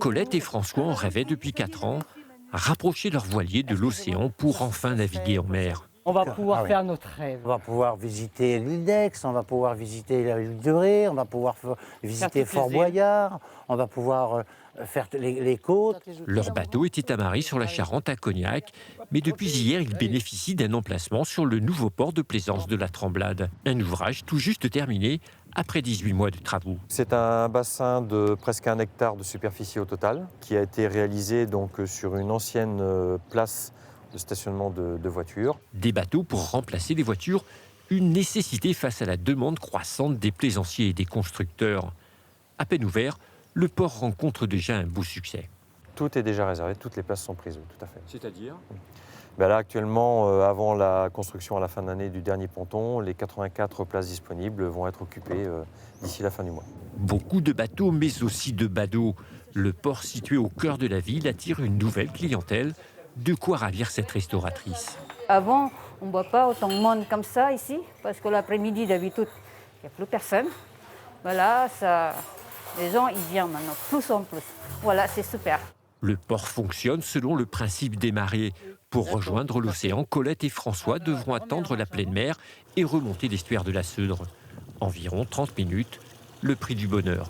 Colette et François en rêvaient depuis 4 ans, rapprocher leurs voiliers de l'océan pour enfin naviguer en mer. On va pouvoir faire notre rêve. On va pouvoir visiter l'île d'Aix, on va pouvoir visiter l'île de Ré, on va pouvoir visiter toutes les Fort îles. Boyard, on va pouvoir faire les côtes. Leur bateau était amarré sur la Charente à Cognac, mais depuis hier, ils bénéficient d'un emplacement sur le nouveau port de plaisance de la Tremblade. Un ouvrage tout juste terminé après 18 mois de travaux. C'est un bassin de presque 1 hectare de superficie au total, qui a été réalisé donc sur une ancienne place de stationnement de voitures. Des bateaux pour remplacer les voitures, une nécessité face à la demande croissante des plaisanciers et des constructeurs. À peine ouvert, le port rencontre déjà un beau succès. Tout est déjà réservé, toutes les places sont prises, oui, tout à fait. C'est-à-dire ? Là, actuellement, avant la construction à la fin d'année du dernier ponton, les 84 places disponibles vont être occupées d'ici la fin du mois. Beaucoup de bateaux, mais aussi de badauds. Le port situé au cœur de la ville attire une nouvelle clientèle. De quoi ravir cette restauratrice. Avant, on ne voit pas autant de monde comme ça ici, parce que l'après-midi, d'habitude, il n'y a plus personne. Voilà, les gens, ils viennent maintenant, plus en plus. Voilà, c'est super. Le port fonctionne selon le principe des marées. Pour rejoindre l'océan, Colette et François devront attendre la pleine mer et remonter l'estuaire de la Seudre. Environ 30 minutes, le prix du bonheur.